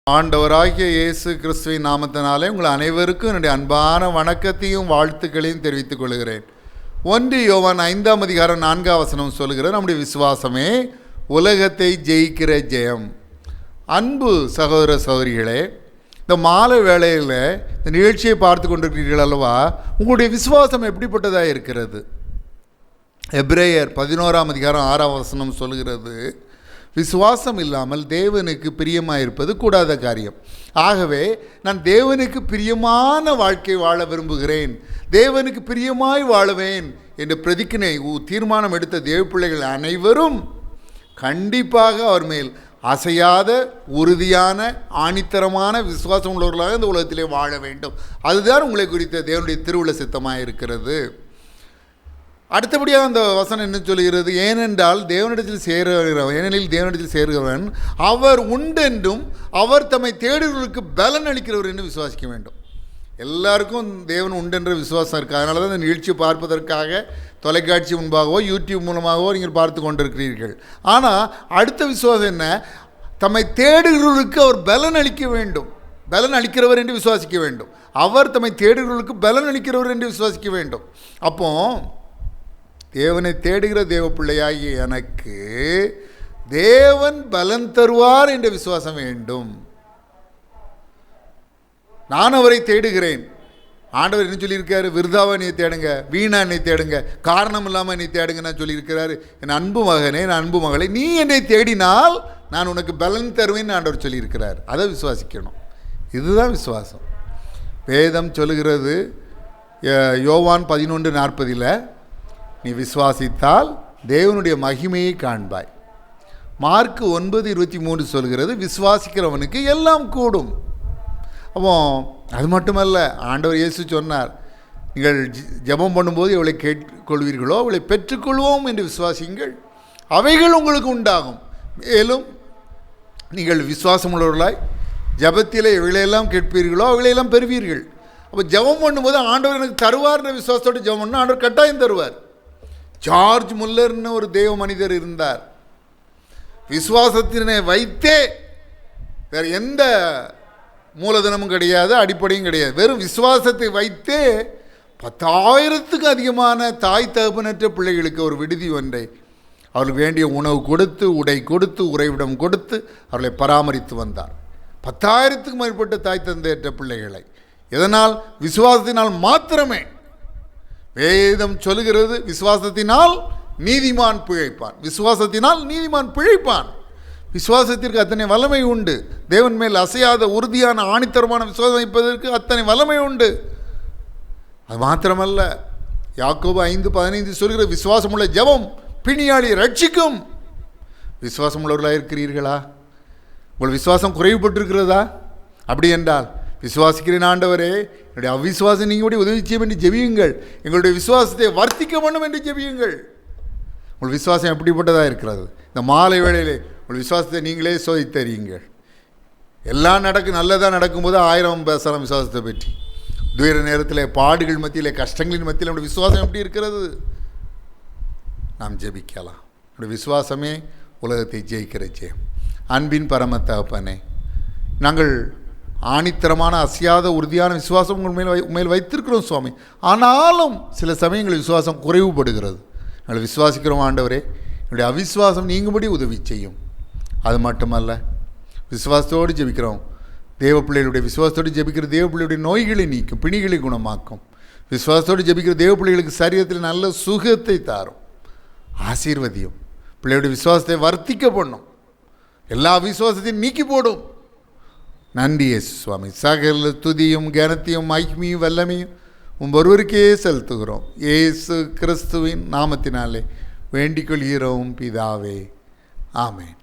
ஆண்டவராகிய இயேசு கிறிஸ்துவின் நாமத்தினாலே உங்கள் அனைவருக்கும் என்னுடைய அன்பான வணக்கத்தையும் வாழ்த்துக்களையும் தெரிவித்துக் கொள்கிறேன். 1 யோவான் 5ஆம் அதிகாரம் 4ஆம் வசனம் சொல்லுகிற நம்முடைய விசுவாசமே உலகத்தை ஜெயிக்கிற ஜெயம். அன்பு சகோதர சகோதரிகளே, இந்த மாலை வேளையில் இந்த நிகழ்ச்சியை பார்த்து கொண்டிருக்கிறீர்கள் அல்லவா? உங்களுடைய விசுவாசம் எப்படிப்பட்டதாக இருக்கிறது? எபிரேயர் 11ஆம் அதிகாரம் 6ஆம் வசனம் சொல்லுகிறது, விசுவாசம் இல்லாமல் தேவனுக்கு பிரியமாக இருப்பது கூடாத காரியம். ஆகவே நான் தேவனுக்கு பிரியமான வாழ்க்கை வாழ விரும்புகிறேன், தேவனுக்கு பிரியமாய் வாழுவேன் என்ற பிரதிக்கினை தீர்மானம் எடுத்த தேவ பிள்ளைகள் அனைவரும் கண்டிப்பாக அவர் மேல் அசையாத உறுதியான ஆணித்தரமான விசுவாசம் உள்ளவர்களாக இந்த உலகத்திலே வாழ வேண்டும். அதுதான் உங்களை குறித்த தேவனுடைய திருவுள்ள சித்தமாக இருக்கிறது. அடுத்தபடியாக அந்த வசனம் என்ன சொல்கிறது? ஏனெனில் தேவனிடத்தில் சேருகிறவன் அவர் உண்டென்றும் அவர் தம்மை தேடுகிறவர்களுக்கு பலன் அளிக்கிறவர் என்று விசுவாசிக்க வேண்டும். எல்லாருக்கும் தேவன் உண்டென்ற விசுவாசம் இருக்குது. அதனால தான் இந்த நிகழ்ச்சியை பார்ப்பதற்காக தொலைக்காட்சி முன்பாகவோ யூடியூப் மூலமாகவோ நீங்கள் பார்த்து கொண்டிருக்கிறீர்கள். ஆனால் அடுத்த விசுவாசம் என்ன? தம்மை தேடுகிறவர்களுக்கு அவர் பலன் அளிக்க வேண்டும், பலன் அளிக்கிறவர் என்று விசுவாசிக்க வேண்டும். அவர் தம்மை தேடுகிறவர்களுக்கு பலன் அளிக்கிறவர் என்று விசுவாசிக்க வேண்டும். அப்போ தேவனை தேடுகிற தேவ பிள்ளையாகிய எனக்கு தேவன் பலன் தருவார் என்ற விசுவாசம் வேண்டும். நான் அவரை தேடுகிறேன். ஆண்டவர் என்ன சொல்லியிருக்காரு? விருதாவை நீ தேடுங்க, வீணா என்னை தேடுங்க, காரணம் இல்லாமல் என்னை தேடுங்க நான் சொல்லியிருக்கிறாரு. என் அன்பு மகனே, என் அன்பு மகளை, நீ என்னை தேடினால் நான் உனக்கு பலன் தருவேன்னு ஆண்டவர் சொல்லியிருக்கிறார். அதை விசுவாசிக்கணும். இதுதான் விசுவாசம். வேதம் சொல்லுகிறது யோவான் 11:40 நீ விசுவாசித்தால் தேவனுடைய மகிமையை காண்பாய். மார்க் 9:23 சொல்கிறது விசுவாசிக்கிறவனுக்கு எல்லாம் கூடும். அப்போ அது மட்டுமல்ல, ஆண்டவர் இயேசு சொன்னார், நீங்கள் ஜெபம் பண்ணும்போது எவளை கேட்டுக்கொள்வீர்களோ அவளை பெற்றுக்கொள்வோம் என்று விசுவாசியுங்கள், அவைகள் உங்களுக்கு உண்டாகும். மேலும் நீங்கள் விசுவாசம் உள்ளவர்களாய் ஜெபத்திலே எவைகளையெல்லாம் கேட்பீர்களோ அவைகளையெல்லாம் பெறுவீர்கள். அப்போ ஜெபம் பண்ணும்போது ஆண்டவர் எனக்கு தருவார்ன்ற விசுவாசத்தோடு ஜெபம் பண்ணால் ஆண்டவர் கட்டாயம் தருவார். ஜார்ஜ் முல்லர்னு ஒரு தேவ மனிதர் இருந்தார். விசுவாசத்தினை வைத்தே வேறு எந்த மூலதனமும் கிடையாது, அடிப்படையும் கிடையாது, வெறும் விசுவாசத்தை வைத்தே 10,000க்கு அதிகமான தாய் தகப்பனற்ற பிள்ளைகளுக்கு ஒரு விடுதி ஒன்றை அவர்களுக்கு வேண்டிய உணவு கொடுத்து, உடை கொடுத்து, உறைவிடம் கொடுத்து அவர்களை பராமரித்து வந்தார். 10,000க்கு மேற்பட்ட தாய் தந்தையற்ற பிள்ளைகளை. எதனால்? விசுவாசத்தினால் மாத்திரமே. வேதம் சொல்லுகிறது, விசுவாசத்தினால் நீதிமான் பிழைப்பான். விசுவாசத்தினால் நீதிமான் பிழைப்பான். விசுவாசத்திற்கு அத்தனை வல்லமை உண்டு. தேவன் மேல் அசையாத உறுதியான ஆணித்தரமான விசுவாசம் வைப்பதற்கு அத்தனை வல்லமை உண்டு. அது மாத்திரமல்ல, யாக்கோபு 5:15 சொல்கிற விசுவாசமுள்ள ஜெபம் பிணியாளி ரட்சிக்கும். விசுவாசம் உள்ளவர்களாக இருக்கிறீர்களா? உங்கள் விசுவாசம் குறைவுபட்டிருக்கிறதா? அப்படி என்றால், விசுவாசிக்கிறேன் ஆண்டவரே, என்னுடைய அவிசுவாசம் நீங்களுடைய உதவி செய்யும் என்று ஜெபியுங்கள். எங்களுடைய விசுவாசத்தை வர்த்திக்க வேண்டும் என்று ஜெபியுங்கள். உங்கள் விசுவாசம் எப்படிப்பட்டதாக இருக்கிறது? இந்த மாலை வேளையிலே உங்கள் விசுவாசத்தை நீங்களே சோதித்தறியுங்கள். எல்லாம் நல்லதாக நடக்கும்போது 1000 பேசலாம் விசுவாசத்தை பற்றி. துயர நேரத்தில், பாடுகள் மத்தியில், கஷ்டங்களின் மத்தியில் நம்முடைய விசுவாசம் எப்படி இருக்கிறது? நாம் ஜெபிக்கலாம். நம்முடைய விசுவாசமே உலகத்தை ஜெயிக்கிற ஜெயம். அன்பின் பரம தகப்பனே, நாங்கள் ஆணித்தரமான அசையாத உறுதியான விசுவாசம் உங்கள் மேல் வைத்திருக்கிறோம் சுவாமி. ஆனாலும் சில சமயங்கள் விசுவாசம் குறைவுபடுகிறது. நாங்கள் விசுவாசிக்கிறோம் ஆண்டவரே, என்னுடைய அவிசுவாசம் நீங்கும்படி உதவி செய்யும். அது மட்டுமல்ல, விசுவாசத்தோடு ஜெபிக்கிறோம். தேவ பிள்ளைகளுடைய விசுவாசத்தோடு ஜெபிக்கிற தேவ பிள்ளைகளுடைய நோய்களை நீக்கும், பிணிகளை குணமாக்கும். விசுவாசத்தோடு ஜெபிக்கிற தேவ பிள்ளைகளுக்கு சரீரத்தில் நல்ல சுகத்தை தாரும், ஆசீர்வதியும். பிள்ளைகளுடைய விசுவாசத்தை வர்த்திக்க பண்ணும், எல்லா விசுவாசத்தையும் நீக்கி போடும். நன்றி இயேசு சுவாமி. சகல துதியும் கனத்தையும் மகிமையும் வல்லமையும் ஒருவருக்கே செலுத்துகிறோம். இயேசு கிறிஸ்துவின் நாமத்தினாலே வேண்டிக் கொள்கிறோம் பிதாவே. ஆமென்.